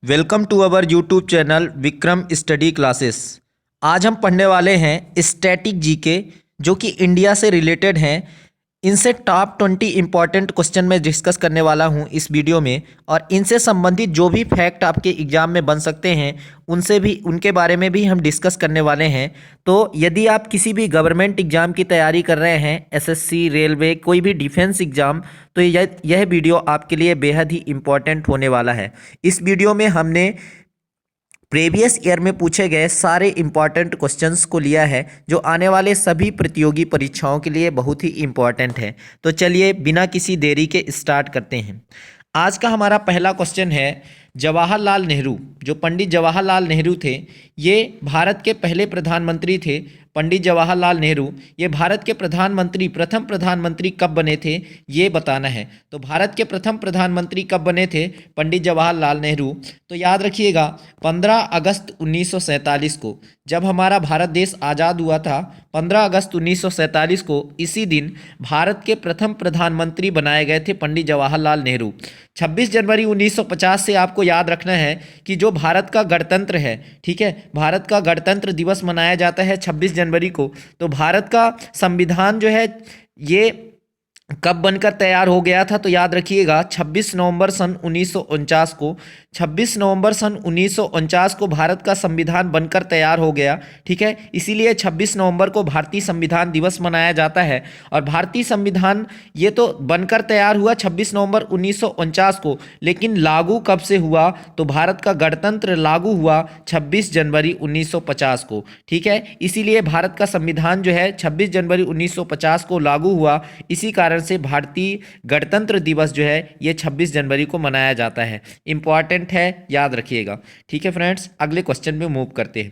Welcome to our YouTube channel Vikram study classes. आज हम पढ़ने वाले हैं स्टैटिक जीके जो कि इंडिया से रिलेटेड हैं। इनसे टॉप 20 इंपॉर्टेंट क्वेश्चन मैं डिस्कस करने वाला हूं इस वीडियो में, और इनसे संबंधित जो भी फैक्ट आपके एग्जाम में बन सकते हैं उनके बारे में भी हम डिस्कस करने वाले हैं। तो यदि आप किसी भी गवर्नमेंट एग्जाम की तैयारी कर रहे हैं, एसएससी, रेलवे, कोई भी डिफेंस एग्जाम, तो यह वीडियो आपके लिए बेहद ही इंपॉर्टेंट होने वाला है। इस वीडियो में हमने प्रीवियस ईयर में पूछे गए सारे इंपॉर्टेंट क्वेश्चंस को लिया है जो आने वाले सभी प्रतियोगी परीक्षाओं के लिए बहुत ही इंपॉर्टेंट है। तो चलिए बिना किसी देरी के स्टार्ट करते हैं। आज का हमारा पहला क्वेश्चन है, जवाहरलाल नेहरू, जो पंडित जवाहरलाल नेहरू थे, ये भारत के पहले प्रधानमंत्री थे। पंडित जवाहरलाल नेहरू ये भारत के प्रथम प्रधानमंत्री कब बने थे ये बताना है। तो भारत के प्रथम प्रधानमंत्री कब बने थे पंडित जवाहरलाल नेहरू? तो याद रखिएगा 15 अगस्त 1947 को, जब हमारा भारत देश आज़ाद हुआ था 15 अगस्त 1947 को, इसी दिन भारत के प्रथम प्रधानमंत्री बनाए गए थे पंडित जवाहरलाल नेहरू। 26 जनवरी 1950 से आपको याद रखना है कि जो भारत का गणतंत्र है, ठीक है, भारत का गणतंत्र दिवस मनाया जाता है 26 जनवरी को। तो भारत का संविधान जो है ये कब बनकर तैयार हो गया था? तो याद रखिएगा 26 नवंबर सन 1949 को। 26 नवंबर सन 1949 को भारत का संविधान बनकर तैयार हो गया, ठीक है। इसीलिए 26 नवंबर को भारतीय संविधान दिवस मनाया जाता है। और भारतीय संविधान ये तो बनकर तैयार हुआ 26 नवंबर 1949 को, लेकिन लागू कब से हुआ? तो भारत का गणतंत्र लागू हुआ 26 जनवरी 1950 को, ठीक है। इसीलिए भारत का संविधान जो है 26 जनवरी 1950 को लागू हुआ। इसी कारण से भारतीय गणतंत्र दिवस जो है ये 26 जनवरी को मनाया जाता है। इंपॉर्टेंट है, याद रखिएगा, ठीक है फ्रेंड्स। अगले क्वेश्चन में मूव करते हैं।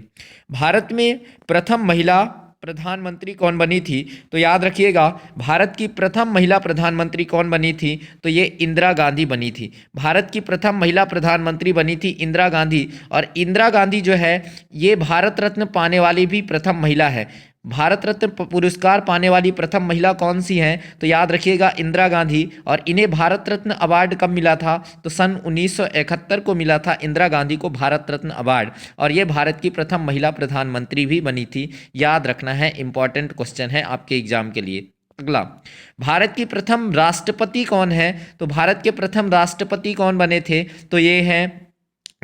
भारत में प्रथम महिला प्रधानमंत्री कौन बनी थी? तो याद रखिएगा भारत की प्रथम महिला प्रधानमंत्री कौन बनी थी? तो ये इंदिरा गांधी बनी थी। भारत की प्रथम महिला प्रधानमंत्री बनी थी इंदिरा गांधी। और इंदिरा गांधी जो है ये भारत रत्न पाने वाली भी प्रथम महिला है। भारत रत्न पुरस्कार पाने वाली प्रथम महिला कौन सी हैं? तो याद रखिएगा इंदिरा गांधी। और इन्हें भारत रत्न अवार्ड कब मिला था? तो सन 1971 को मिला था इंदिरा गांधी को भारत रत्न अवार्ड। और ये भारत की प्रथम महिला प्रधानमंत्री भी बनी थी। याद रखना है, इंपॉर्टेंट क्वेश्चन है आपके एग्जाम के लिए। अगला, भारत की प्रथम राष्ट्रपति कौन है? तो भारत के प्रथम राष्ट्रपति कौन बने थे? तो ये हैं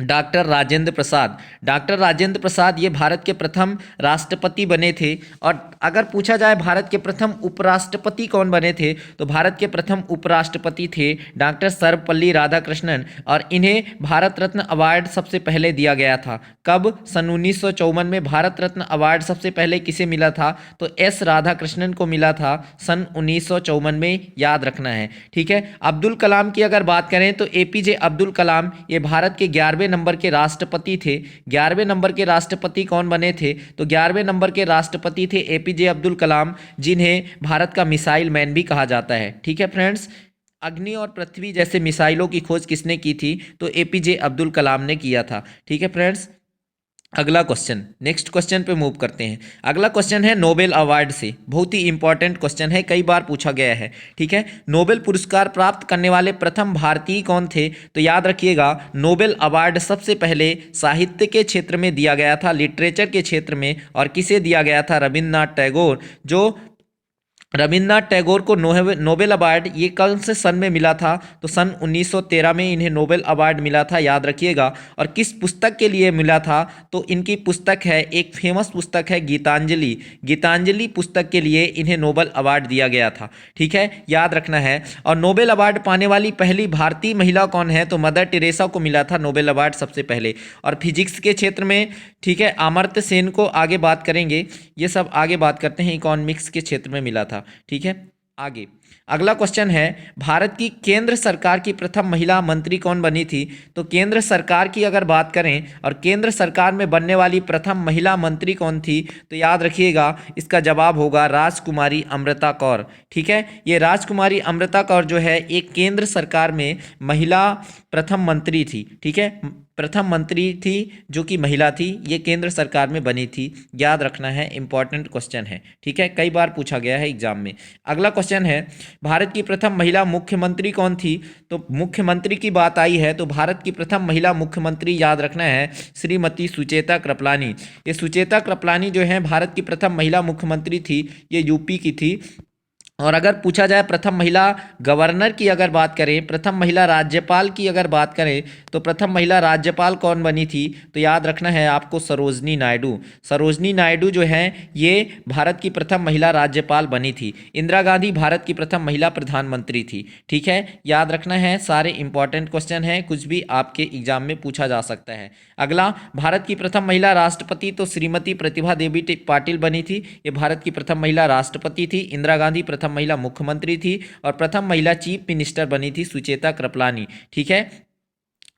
डॉक्टर राजेंद्र प्रसाद। डॉक्टर राजेंद्र प्रसाद ये भारत के प्रथम राष्ट्रपति बने थे। और अगर पूछा जाए भारत के प्रथम उपराष्ट्रपति कौन बने थे, तो भारत के प्रथम उपराष्ट्रपति थे डॉक्टर सर्वपल्ली राधाकृष्णन। और इन्हें भारत रत्न अवार्ड सबसे पहले दिया गया था। कब? सन 1954 में भारत रत्न अवार्ड सबसे पहले किसे मिला था? तो एस राधाकृष्णन को मिला था सन 1954 में। याद रखना है, ठीक है। अब्दुल कलाम की अगर बात करें तो एपीजे अब्दुल कलाम ये भारत के 11वें नंबर के राष्ट्रपति थे। 11वें नंबर के राष्ट्रपति कौन बने थे? तो 11वें नंबर के राष्ट्रपति थे एपीजे अब्दुल कलाम, जिन्हें भारत का मिसाइल मैन भी कहा जाता है, ठीक है फ्रेंड्स। अग्नि और पृथ्वी जैसे मिसाइलों की खोज किसने की थी? तो एपीजे अब्दुल कलाम ने किया था, ठीक है फ्रेंड्स। अगला क्वेश्चन, नेक्स्ट क्वेश्चन पे मूव करते हैं। अगला क्वेश्चन है नोबेल अवार्ड से, बहुत ही इंपॉर्टेंट क्वेश्चन है, कई बार पूछा गया है, ठीक है। नोबेल पुरस्कार प्राप्त करने वाले प्रथम भारतीय कौन थे? तो याद रखिएगा नोबेल अवार्ड सबसे पहले साहित्य के क्षेत्र में दिया गया था, लिटरेचर के क्षेत्र में। और किसे दिया गया था? रविन्द्रनाथ टैगोर। जो रविन्द्रनाथ टैगोर को नोबेल अवार्ड ये कौन से सन में मिला था? तो सन 1913 में इन्हें नोबेल अवार्ड मिला था, याद रखिएगा। और किस पुस्तक के लिए मिला था? तो इनकी पुस्तक है, एक फेमस पुस्तक है गीतांजलि। गीतांजलि पुस्तक के लिए इन्हें नोबेल अवार्ड दिया गया था, ठीक है, याद रखना है। और नोबेल अवार्ड पाने वाली पहली भारतीय महिला कौन है? तो मदर टेरेसा को मिला था नोबेल अवार्ड सबसे पहले। और फिजिक्स के क्षेत्र में, ठीक है, अमर्त्य सेन को आगे बात करेंगे, ये सब आगे बात करते हैं। इकोनॉमिक्स के क्षेत्र में मिला था, ठीक है। आगे अगला क्वेश्चन है, भारत की केंद्र सरकार की प्रथम महिला मंत्री कौन बनी थी? तो केंद्र सरकार की अगर बात करें और केंद्र सरकार में बनने वाली प्रथम महिला मंत्री कौन थी? तो याद रखिएगा इसका जवाब होगा राजकुमारी अमृता कौर, ठीक है। ये राजकुमारी अमृता कौर जो है एक केंद्र सरकार में महिला प्रथम मंत्री थी, ठीक है, प्रथम मंत्री थी जो कि महिला थी, ये केंद्र सरकार में बनी थी। याद रखना है, इंपॉर्टेंट क्वेश्चन है, ठीक है, कई बार पूछा गया है एग्जाम में। अगला क्वेश्चन है, भारत की प्रथम महिला मुख्यमंत्री कौन थी? तो मुख्यमंत्री की बात आई है तो भारत की प्रथम महिला मुख्यमंत्री याद रखना है श्रीमती सुचेता कृपलानी। ये सुचेता कृपलानी जो है भारत की प्रथम महिला मुख्यमंत्री थी, ये यूपी की थी। और अगर पूछा जाए प्रथम महिला गवर्नर की अगर बात करें, प्रथम महिला राज्यपाल की अगर बात करें, तो प्रथम महिला राज्यपाल कौन बनी थी? तो याद रखना है आपको सरोजनी नायडू। सरोजनी नायडू जो है ये भारत की प्रथम महिला राज्यपाल बनी थी। इंदिरा गांधी भारत की प्रथम महिला प्रधानमंत्री थी। ठीक है, याद रखना है, सारे इंपॉर्टेंट क्वेश्चन हैं, कुछ भी आपके एग्जाम में पूछा जा सकता है। अगला, भारत की प्रथम महिला राष्ट्रपति तो श्रीमती प्रतिभा देवी पाटिल बनी थी, ये भारत की प्रथम महिला राष्ट्रपति थी। इंदिरा गांधी प्रथम महिला मुख्यमंत्री थी और प्रथम महिला चीफ मिनिस्टर बनी थी सुचेता कृपलानी। ठीक है,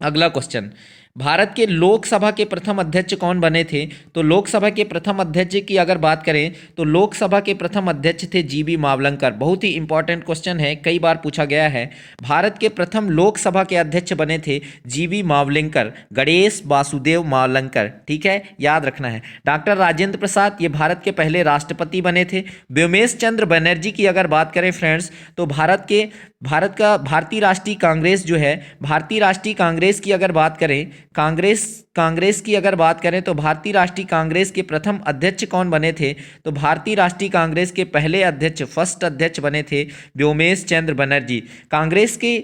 अगला क्वेश्चन, भारत के लोकसभा के प्रथम अध्यक्ष कौन बने थे? तो लोकसभा के प्रथम अध्यक्ष की अगर बात करें तो लोकसभा के प्रथम अध्यक्ष थे जीबी मावलंकर। बहुत ही इंपॉर्टेंट क्वेश्चन है, कई बार पूछा गया है। भारत के प्रथम लोकसभा के अध्यक्ष बने थे जीबी मावलंकर, गणेश वासुदेव मावलंकर। ठीक है, याद रखना है। डॉक्टर राजेंद्र प्रसाद ये भारत के पहले राष्ट्रपति बने थे। व्योमेश चंद्र बनर्जी की अगर बात करें फ्रेंड्स, तो भारतीय राष्ट्रीय कांग्रेस जो है, भारतीय राष्ट्रीय कांग्रेस की अगर बात करें, कांग्रेस की अगर बात करें तो भारतीय राष्ट्रीय कांग्रेस के प्रथम अध्यक्ष कौन बने थे? तो भारतीय राष्ट्रीय कांग्रेस के पहले अध्यक्ष, फर्स्ट अध्यक्ष बने थे व्योमेश चंद्र बनर्जी। कांग्रेस की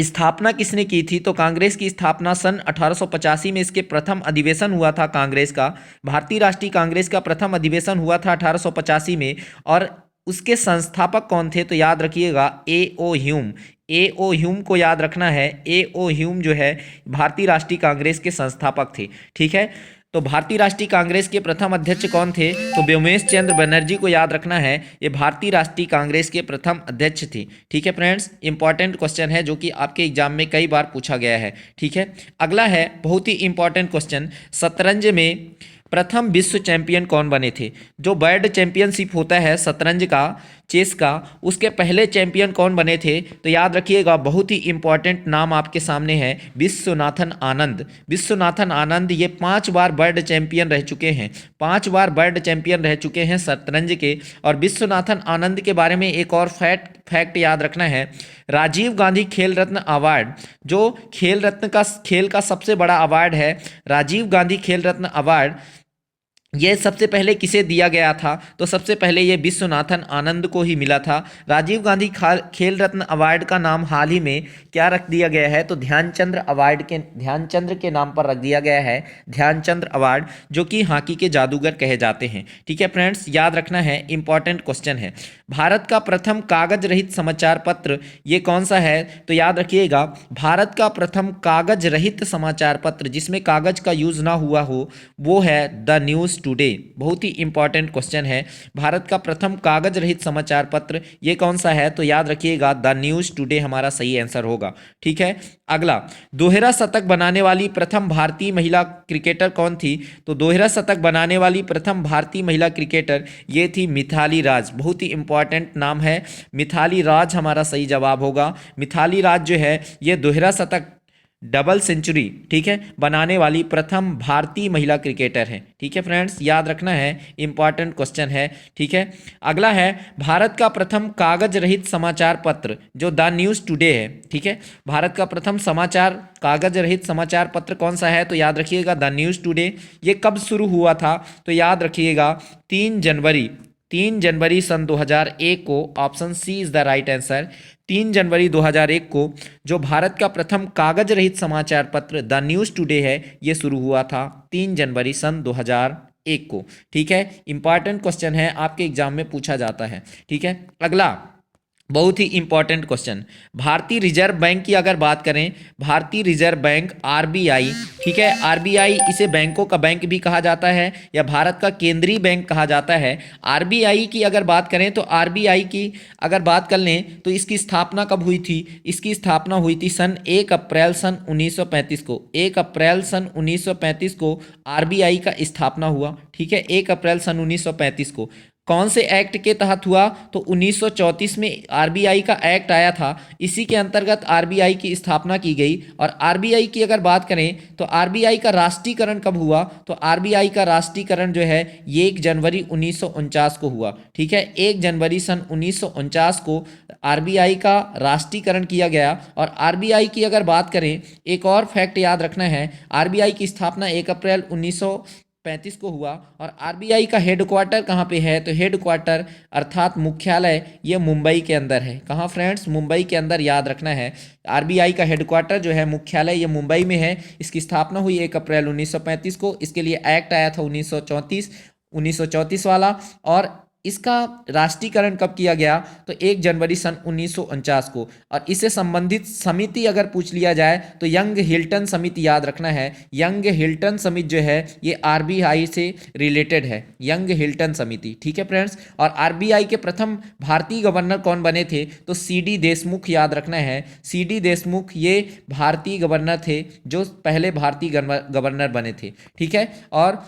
स्थापना किसने की थी? तो कांग्रेस की स्थापना सन 1885 में इसके प्रथम अधिवेशन हुआ था कांग्रेस का। भारतीय राष्ट्रीय कांग्रेस का प्रथम अधिवेशन हुआ था 1885 में। और उसके संस्थापक कौन थे? तो याद रखिएगा ए.ओ. ह्यूम। ए.ओ. ह्यूम को याद रखना है। ए.ओ. ह्यूम जो है भारतीय राष्ट्रीय कांग्रेस के संस्थापक थे। ठीक है, तो भारतीय राष्ट्रीय कांग्रेस के प्रथम अध्यक्ष कौन थे? तो व्योमेश चंद्र बनर्जी को याद रखना है, ये भारतीय राष्ट्रीय कांग्रेस के प्रथम अध्यक्ष थे। ठीक है फ्रेंड्स, इंपॉर्टेंट क्वेश्चन है जो कि आपके एग्जाम में कई बार पूछा गया है। ठीक है, अगला है बहुत ही इंपॉर्टेंट क्वेश्चन, शतरंज में प्रथम विश्व चैंपियन कौन बने थे? जो वर्ल्ड चैंपियनशिप होता है शतरंज का, चेस का, उसके पहले चैंपियन कौन बने थे? तो याद रखिएगा, बहुत ही इंपॉर्टेंट नाम आपके सामने है, विश्वनाथन आनंद। विश्वनाथन आनंद ये 5 बार वर्ल्ड चैंपियन रह चुके हैं, 5 बार वर्ल्ड चैंपियन रह चुके हैं शतरंज के। और विश्वनाथन आनंद के बारे में एक और फैक्ट याद रखना है, राजीव गांधी खेल रत्न अवार्ड, जो खेल का सबसे बड़ा अवार्ड है, राजीव गांधी खेल रत्न अवार्ड, ये सबसे पहले किसे दिया गया था? तो सबसे पहले ये विश्वनाथन आनंद को ही मिला था। राजीव गांधी खेल रत्न अवार्ड का नाम हाल ही में क्या रख दिया गया है? तो ध्यानचंद्र के नाम पर रख दिया गया है, ध्यानचंद्र अवार्ड, जो कि हॉकी के जादूगर कहे जाते हैं। ठीक है फ्रेंड्स, याद रखना है, इंपॉर्टेंट क्वेश्चन है। भारत का प्रथम कागज रहित समाचार पत्र ये कौन सा है? तो याद रखिएगा, भारत का प्रथम कागज रहित समाचार पत्र जिसमें कागज का यूज ना हुआ हो वो है द न्यूज टुडे। बहुत ही इंपॉर्टेंट क्वेश्चन है, भारत का प्रथम कागज रहित समाचार पत्र ये कौन सा है? तो याद रखिएगा, द न्यूज टुडे हमारा सही आंसर होगा। ठीक है, अगला, दोहरा शतक बनाने वाली प्रथम भारतीय महिला क्रिकेटर कौन थी? तो दोहरा शतक बनाने वाली प्रथम भारतीय महिला क्रिकेटर ये थी मिथाली राज। बहुत ही इंपॉर्टेंट नाम है, मिथाली राज हमारा सही जवाब होगा। मिथाली राज जो है ये दोहरा शतक, डबल सेंचुरी, ठीक है, बनाने वाली प्रथम भारतीय महिला क्रिकेटर हैं। ठीक है फ्रेंड्स, याद रखना है, इंपॉर्टेंट क्वेश्चन है। ठीक है, अगला है, भारत का प्रथम कागज रहित समाचार पत्र जो द न्यूज टुडे है। ठीक है, भारत का प्रथम कागज रहित समाचार पत्र कौन सा है? तो याद रखिएगा, द न्यूज टुडे। ये कब शुरू हुआ था? तो याद रखिएगा 3 जनवरी सन 2001 को, option C is the right answer. 3 जनवरी 2001 को जो भारत का प्रथम कागज रहित समाचार पत्र द न्यूज टुडे है ये शुरू हुआ था 3 जनवरी सन 2001 को। ठीक है, इंपॉर्टेंट क्वेश्चन है, आपके एग्जाम में पूछा जाता है। ठीक है, अगला बहुत ही इंपॉर्टेंट क्वेश्चन, भारतीय रिजर्व बैंक की अगर बात करें, भारतीय रिजर्व बैंक आरबीआई, ठीक है, आरबीआई इसे बैंकों का बैंक भी कहा जाता है या भारत का केंद्रीय बैंक कहा जाता है। आरबीआई की अगर बात करें तो आरबीआई की अगर बात कर लें तो इसकी स्थापना कब हुई थी? इसकी स्थापना हुई थी सन 1 अप्रैल सन 1935 को। 1 अप्रैल सन 1935 को आरबीआई का स्थापना हुआ। ठीक है, 1 अप्रैल सन 1935 को। कौन से एक्ट के तहत हुआ? तो 1934 में आरबीआई का एक्ट आया था, इसी के अंतर्गत आरबीआई की स्थापना की गई। और आरबीआई की अगर बात करें तो आरबीआई का राष्ट्रीयकरण कब हुआ? तो आरबीआई का राष्ट्रीयकरण जो है ये 1 जनवरी 1949 को हुआ। ठीक है, 1 जनवरी सन 1949 को आरबीआई का राष्ट्रीयकरण किया गया। और आरबीआई की अगर बात करें, एक और फैक्ट याद रखना है, आरबीआई की स्थापना 1 अप्रैल 1935 को हुआ। और आरबीआई का हेडक्वार्टर कहाँ पे है? तो हेडक्वार्टर अर्थात मुख्यालय ये मुंबई के अंदर है। कहाँ फ्रेंड्स? मुंबई के अंदर, याद रखना है। आरबीआई का हेडक्वार्टर जो है, मुख्यालय ये मुंबई में है। इसकी स्थापना हुई 1 अप्रैल 1935 को। इसके लिए एक्ट आया था 1934 वाला। और इसका राष्ट्रीयकरण कब किया गया? तो 1 जनवरी सन 1949 को। और इससे संबंधित समिति अगर पूछ लिया जाए तो यंग हिल्टन समिति, याद रखना है। यंग हिल्टन समिति जो है ये आरबीआई से रिलेटेड है, यंग हिल्टन समिति। ठीक है फ्रेंड्स। और आरबीआई के प्रथम भारतीय गवर्नर कौन बने थे? तो सीडी देशमुख, याद रखना है। सीडी देशमुख ये भारतीय गवर्नर थे जो पहले भारतीय गवर्नर बने थे। ठीक है। और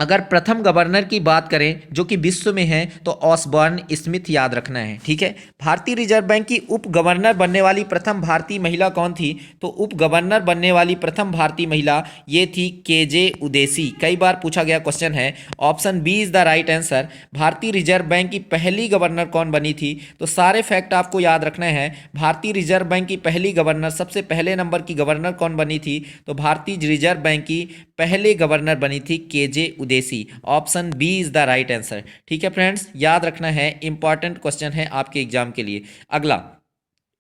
अगर प्रथम गवर्नर की बात करें जो कि विश्व में है तो ऑसबर्न स्मिथ, याद रखना है। ठीक है। भारतीय रिजर्व बैंक की उप गवर्नर बनने वाली प्रथम भारतीय महिला कौन थी? तो उप गवर्नर बनने वाली प्रथम भारतीय महिला ये थी केजे उदेसी। कई बार पूछा गया क्वेश्चन है। Option B is the right answer. भारतीय रिजर्व बैंक की पहली गवर्नर कौन बनी थी? तो सारे फैक्ट आपको याद रखना है। भारतीय रिजर्व बैंक की पहली गवर्नर, सबसे पहले नंबर की गवर्नर कौन बनी थी? तो भारतीय रिजर्व बैंक की पहले गवर्नर बनी थी K J Udeshi. Option B is the right answer. ठीक है फ्रेंड्स, याद रखना है, इंपॉर्टेंट क्वेश्चन है आपके एग्जाम के लिए। अगला,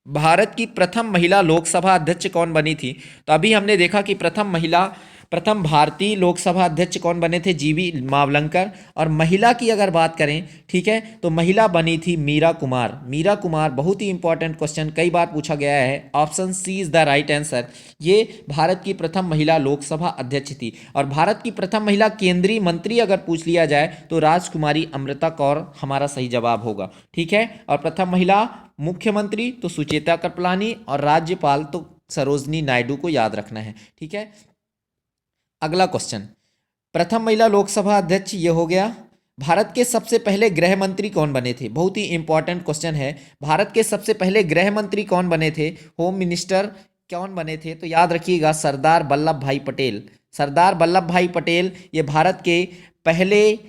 भारत की प्रथम महिला लोकसभा अध्यक्ष कौन बनी थी? तो अभी हमने देखा कि प्रथम भारतीय लोकसभा अध्यक्ष कौन बने थे? जीवी मावलंकर। और महिला की अगर बात करें, ठीक है, तो महिला बनी थी मीरा कुमार। मीरा कुमार, बहुत ही इंपॉर्टेंट क्वेश्चन, कई बार पूछा गया है। Option C is the right answer. ये भारत की प्रथम महिला लोकसभा अध्यक्ष थी। और भारत की प्रथम महिला केंद्रीय मंत्री अगर पूछ लिया जाए तो राजकुमारी अमृता कौर हमारा सही जवाब होगा। ठीक है। और प्रथम महिला मुख्यमंत्री तो सुचेता कृपलानी, और राज्यपाल तो सरोजनी नायडू को याद रखना है। ठीक है। अगला क्वेश्चन, प्रथम महिला लोकसभा अध्यक्ष ये हो गया। भारत के सबसे पहले गृह मंत्री कौन बने थे? बहुत ही इंपॉर्टेंट क्वेश्चन है। भारत के सबसे पहले गृह मंत्री कौन बने थे? होम मिनिस्टर कौन बने थे? तो याद रखिएगा, सरदार वल्लभ भाई पटेल। सरदार वल्लभ भाई पटेल ये भारत के पहले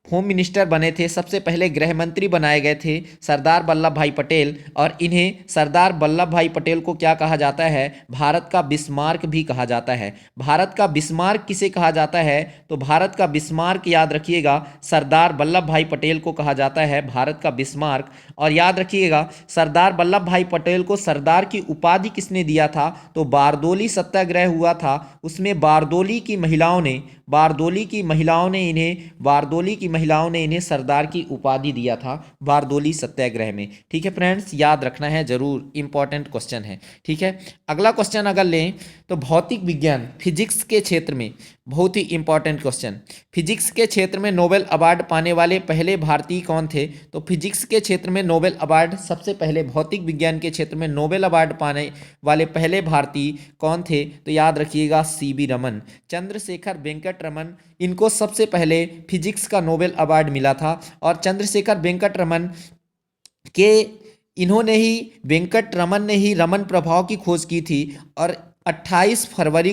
होम मिनिस्टर बने थे, सबसे पहले गृह मंत्री बनाए गए थे सरदार वल्लभ भाई पटेल। और इन्हें, सरदार वल्लभ भाई पटेल को क्या कहा जाता है? भारत का बिस्मार्क भी कहा जाता है। भारत का बिस्मार्क किसे कहा जाता है? तो भारत का बिस्मार्क, याद रखिएगा, सरदार वल्लभ भाई पटेल को कहा जाता है भारत का बिस्मार्क। और याद रखिएगा, सरदार वल्लभ भाई पटेल को सरदार की उपाधि किसने दिया था? तो बारदोली सत्याग्रह हुआ था, उसमें बारदोली की महिलाओं ने इन्हें सरदार की उपाधि दिया था बारदोली सत्याग्रह में। ठीक है फ्रेंड्स, याद रखना है जरूर, इंपॉर्टेंट क्वेश्चन है। ठीक है। अगला क्वेश्चन अगर लें तो भौतिक विज्ञान, फिजिक्स के क्षेत्र में, बहुत ही इंपॉर्टेंट क्वेश्चन, फिजिक्स के क्षेत्र में नोबेल अवार्ड पाने वाले पहले भारतीय कौन थे? तो फिजिक्स के क्षेत्र में नोबेल अवार्ड सबसे पहले, भौतिक विज्ञान के क्षेत्र में नोबेल अवार्ड पाने वाले पहले भारतीय कौन थे? तो याद रखिएगा, सीवी रमन, चंद्रशेखर वेंकट रमन, इनको सबसे पहले फिजिक्स का नोबेल अवार्ड मिला था। और चंद्रशेखर वेंकट रमन के, वेंकट रमन ने ही रमन प्रभाव की खोज की थी। और 28 फरवरी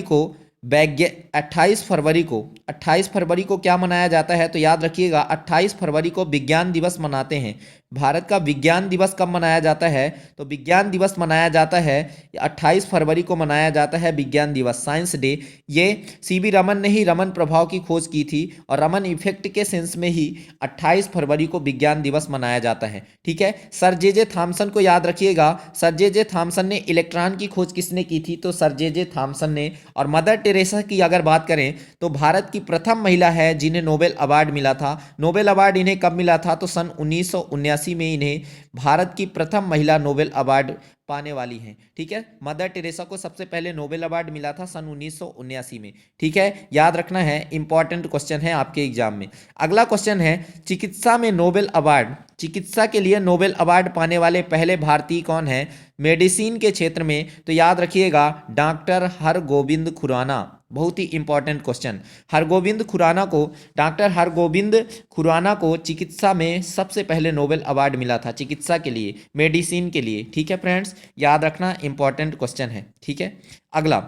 को क्या मनाया जाता है? तो याद रखिएगा, 28 फरवरी को विज्ञान दिवस मनाते हैं। भारत का विज्ञान दिवस कब मनाया जाता है? तो विज्ञान दिवस मनाया जाता है 28 फरवरी को मनाया जाता है विज्ञान दिवस, साइंस डे। ये सीवी रमन ने ही रमन प्रभाव की खोज की थी और रमन इफेक्ट के सेंस में ही 28 फरवरी को विज्ञान दिवस मनाया जाता है। ठीक है। सर जे थॉमसन को याद रखिएगा, सर जे थॉमसन ने इलेक्ट्रॉन की खोज किसने की थी? तो सर जे थॉमसन ने। और मदर टेरेसा की अगर बात करें तो भारत की प्रथम महिला है जिन्हें नोबेल अवार्ड मिला था। नोबेल अवार्ड इन्हें कब मिला था? तो सन 1979 में इन्हें भारत की प्रथम महिला नोबेल अवार्ड पाने वाली हैं। ठीक है। मदर टेरेसा को सबसे पहले नोबेल अवार्ड मिला था सन 1979 में। ठीक है, याद रखना है, इंपॉर्टेंट क्वेश्चन है आपके एग्जाम में। अगला क्वेश्चन है, चिकित्सा में नोबेल अवार्ड, चिकित्सा के लिए नोबेल अवार्ड पाने वाले पहले भारतीय कौन है मेडिसिन के क्षेत्र में? तो याद रखिएगा, डॉक्टर हरगोविंद खुराना। बहुत ही इंपॉर्टेंट क्वेश्चन। हरगोविंद खुराना को, डॉक्टर हरगोविंद खुराना को चिकित्सा में सबसे पहले नोबेल अवार्ड मिला था, चिकित्सा के लिए, मेडिसिन के लिए। ठीक है फ्रेंड्स, याद रखना, इंपॉर्टेंट क्वेश्चन है। ठीक है, अगला,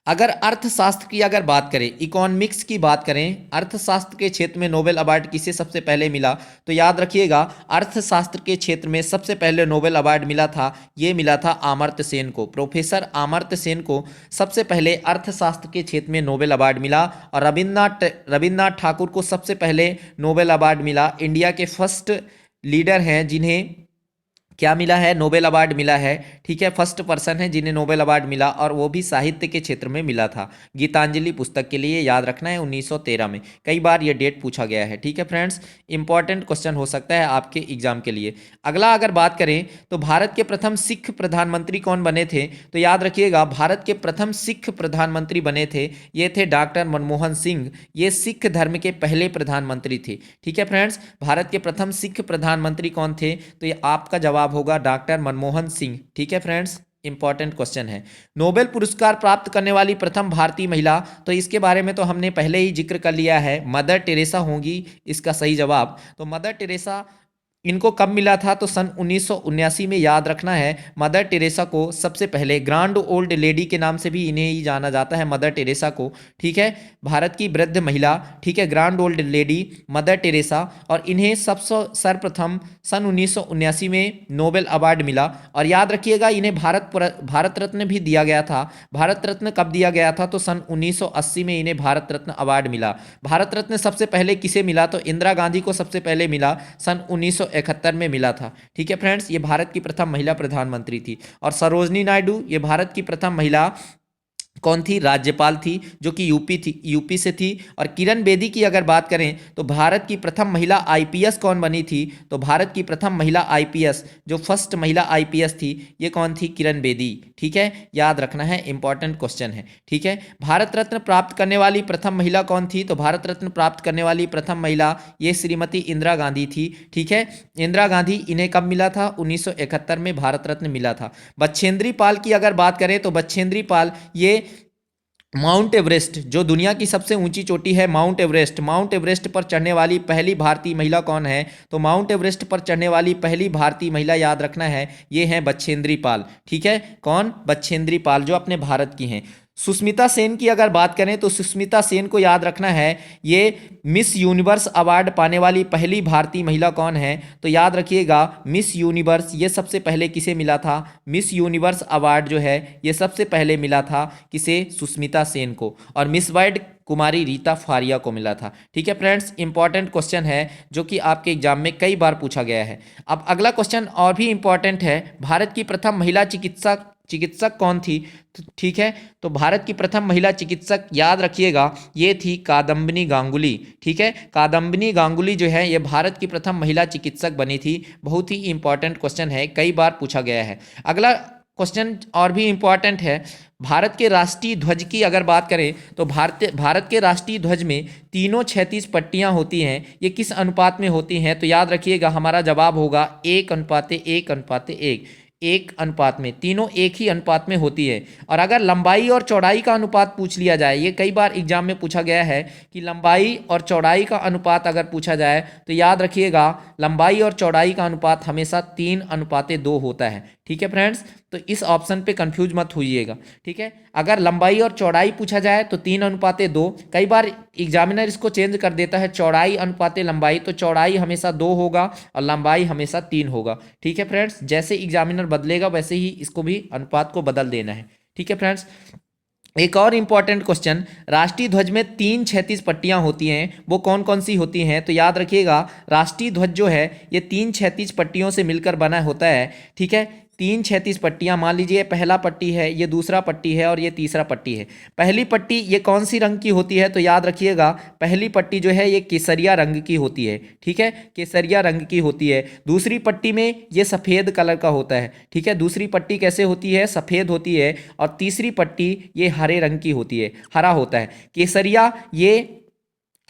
अगर अर्थशास्त्र की अगर बात करें, इकोनॉमिक्स की बात करें, अर्थशास्त्र के क्षेत्र में नोबेल अवार्ड किसे सबसे पहले मिला, तो याद रखिएगा अर्थशास्त्र के क्षेत्र में सबसे पहले नोबेल अवार्ड मिला था, ये मिला था अमर्त्य सेन को। प्रोफेसर अमर्त्य सेन को सबसे पहले अर्थशास्त्र के क्षेत्र में नोबेल अवार्ड मिला। और रविन्द्रनाथ ठाकुर को सबसे पहले नोबेल अवार्ड मिला। इंडिया के फर्स्ट लीडर हैं जिन्हें क्या मिला है, नोबेल अवार्ड मिला है। ठीक है, फर्स्ट पर्सन है जिन्हें नोबेल अवार्ड मिला, और वो भी साहित्य के क्षेत्र में मिला था, गीतांजलि पुस्तक के लिए। याद रखना है 1913 में, कई बार ये डेट पूछा गया है। ठीक है फ्रेंड्स, इंपॉर्टेंट क्वेश्चन हो सकता है आपके एग्जाम के लिए। अगला अगर बात करें तो भारत के प्रथम सिख प्रधानमंत्री कौन बने थे, तो याद रखिएगा भारत के प्रथम सिख प्रधानमंत्री बने थे, ये थे डॉक्टर मनमोहन सिंह। ये सिख धर्म के पहले प्रधानमंत्री थे। ठीक है फ्रेंड्स, भारत के प्रथम सिख प्रधानमंत्री कौन थे, तो ये आपका जवाब होगा डॉक्टर मनमोहन सिंह। ठीक है फ्रेंड्स, इंपॉर्टेंट क्वेश्चन है। नोबेल पुरस्कार प्राप्त करने वाली प्रथम भारतीय महिला, तो इसके बारे में तो हमने पहले ही जिक्र कर लिया है, मदर टेरेसा होंगी इसका सही जवाब। तो मदर टेरेसा, इनको कब मिला था, तो सन 1979 में। याद रखना है, मदर टेरेसा को सबसे पहले, ग्रांड ओल्ड लेडी के नाम से भी इन्हें ही जाना जाता है, मदर टेरेसा को। ठीक है, भारत की वृद्ध महिला, ठीक है, grand old lady mother Teresa. और इन्हें सबसे सर्वप्रथम सन 1979 में नोबेल अवार्ड मिला। और याद रखिएगा इन्हें भारत रत्न भी दिया गया था। भारत रत्न कब दिया गया था, तो सन 1980 में इन्हें भारत रत्न अवार्ड मिला। भारत रत्न सबसे पहले किसे मिला, तो इंदिरा गांधी को सबसे पहले मिला, सन 1971 में मिला था। ठीक है फ्रेंड्स, ये भारत की प्रथम महिला प्रधानमंत्री थी। और सरोजनी नायडू, ये भारत की प्रथम महिला कौन थी, राज्यपाल थी, जो कि यूपी से थी। और किरण बेदी की अगर बात करें तो भारत की प्रथम महिला आईपीएस कौन बनी थी, तो भारत की प्रथम महिला आईपीएस, जो फर्स्ट महिला आईपीएस थी, ये कौन थी, किरण बेदी। ठीक है, याद रखना है, इंपॉर्टेंट क्वेश्चन है। ठीक है, भारत रत्न प्राप्त करने वाली प्रथम महिला कौन थी, तो भारत रत्न प्राप्त करने वाली प्रथम महिला ये श्रीमती इंदिरा गांधी थी। ठीक है, इंदिरा गांधी, इन्हें कब मिला था, 1971 में भारत रत्न मिला था। बछेंद्री पाल की अगर बात करें तो बछेंद्री पाल, ये माउंट एवरेस्ट, जो दुनिया की सबसे ऊंची चोटी है माउंट एवरेस्ट पर चढ़ने वाली पहली भारतीय महिला कौन है, तो माउंट एवरेस्ट पर चढ़ने वाली पहली भारतीय महिला, याद रखना है, ये है बछेंद्री पाल। ठीक है, कौन, बछेंद्री पाल, जो अपने भारत की हैं। सुष्मिता सेन की अगर बात करें तो सुष्मिता सेन को याद रखना है, ये मिस यूनिवर्स अवार्ड पाने वाली पहली भारतीय महिला कौन है, तो याद रखिएगा मिस यूनिवर्स, ये सबसे पहले किसे मिला था, मिस यूनिवर्स अवार्ड जो है ये सबसे पहले मिला था किसे, सुष्मिता सेन को। और मिस वर्ल्ड कुमारी रीता फारिया को मिला था। ठीक है फ्रेंड्स, इंपॉर्टेंट क्वेश्चन है जो कि आपके एग्जाम में कई बार पूछा गया है। अब अगला क्वेश्चन और भी इंपॉर्टेंट है, भारत की प्रथम महिला चिकित्सक कौन थी। ठीक है, तो भारत की प्रथम महिला चिकित्सक, याद रखिएगा, ये थी कादम्बिनी गांगुली। ठीक है, कादम्बिनी गांगुली जो है ये भारत की प्रथम महिला चिकित्सक बनी थी। बहुत ही इंपॉर्टेंट क्वेश्चन है, कई बार पूछा गया है। अगला क्वेश्चन और भी इंपॉर्टेंट है, भारत के राष्ट्रीय ध्वज की अगर बात करें तो भारत के राष्ट्रीय ध्वज में तीनों 36 पट्टियां होती हैं, ये किस अनुपात में होती हैं, तो याद रखिएगा हमारा जवाब होगा 1:1:1, 1 अनुपात में, तीनों एक ही अनुपात में होती है। और अगर लंबाई और चौड़ाई का अनुपात पूछ लिया जाए, ये कई बार एग्जाम में पूछा गया है कि लंबाई और चौड़ाई का अनुपात अगर पूछा जाए तो याद रखिएगा लंबाई और चौड़ाई का अनुपात हमेशा 3:2 होता है। ठीक है फ्रेंड्स, तो इस ऑप्शन पे कंफ्यूज मत होइएगा। ठीक है, अगर लंबाई और चौड़ाई पूछा जाए तो 3:2, कई बार एग्जामिनर इसको चेंज कर देता है, चौड़ाई अनुपाते लंबाई, तो चौड़ाई हमेशा 2 होगा और लंबाई हमेशा 3 होगा। ठीक है फ्रेंड्स, जैसे एग्जामिनर बदलेगा वैसे ही इसको भी अनुपात को बदल देना है। ठीक है फ्रेंड्स, एक और इंपॉर्टेंट क्वेश्चन, राष्ट्रीय ध्वज में 3 36 पट्टियां होती हैं, वो कौन कौन सी होती हैं, तो याद रखिएगा राष्ट्रीय ध्वज जो है ये 3 36 पट्टियों से मिलकर बना होता है। ठीक है, 3 36 पट्टियां, मान लीजिए पहला पट्टी है, ये दूसरा पट्टी है और ये तीसरा पट्टी है। पहली पट्टी ये कौन सी रंग की होती है, तो याद रखिएगा पहली पट्टी जो है ये केसरिया रंग की होती है। ठीक है, केसरिया रंग की होती है। दूसरी पट्टी में ये सफ़ेद कलर का होता है। ठीक है, दूसरी पट्टी कैसे होती है, सफ़ेद होती है। और तीसरी पट्टी ये हरे रंग की होती है, हरा होता है। केसरिया ये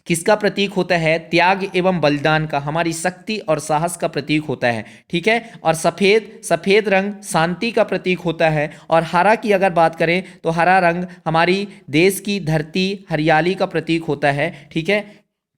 किसका प्रतीक होता है? त्याग एवं बलिदान का, हमारी शक्ति और साहस का प्रतीक होता है। ठीक है। और सफेद रंग शांति का प्रतीक होता है। और हरा की अगर बात करें तो हरा रंग हमारी देश की धरती, हरियाली का प्रतीक होता है। ठीक है,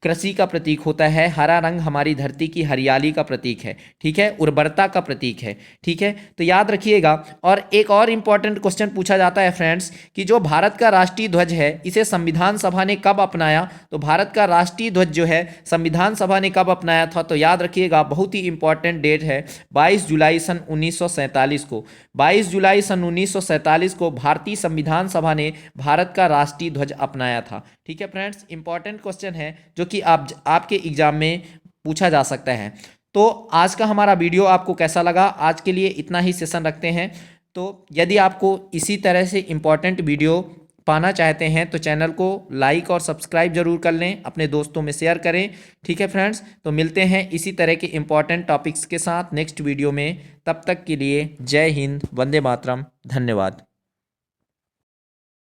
कृषि का प्रतीक होता है। हरा रंग हमारी धरती की हरियाली का प्रतीक है। ठीक है, उर्वरता का प्रतीक है। ठीक है, तो याद रखिएगा। और एक और इंपॉर्टेंट क्वेश्चन पूछा जाता है फ्रेंड्स कि जो भारत का राष्ट्रीय ध्वज है इसे संविधान सभा ने कब अपनाया? तो भारत का राष्ट्रीय ध्वज जो है संविधान सभा ने कब अपनाया था? तो याद रखिएगा, बहुत ही इंपॉर्टेंट डेट है 22 जुलाई सन 1947 को। 22 जुलाई सन 1947 को भारतीय संविधान सभा ने भारत का राष्ट्रीय ध्वज अपनाया था। ठीक है फ्रेंड्स, इंपॉर्टेंट क्वेश्चन है जो कि आपके एग्जाम में पूछा जा सकता है। तो आज का हमारा वीडियो आपको कैसा लगा? आज के लिए इतना ही सेशन रखते हैं। तो यदि आपको इसी तरह से इंपॉर्टेंट वीडियो पाना चाहते हैं तो चैनल को लाइक और सब्सक्राइब जरूर कर लें, अपने दोस्तों में शेयर करें। ठीक है फ्रेंड्स, तो मिलते हैं इसी तरह के इंपॉर्टेंट टॉपिक्स के साथ नेक्स्ट वीडियो में। तब तक के लिए जय हिंद, वंदे मातरम, धन्यवाद।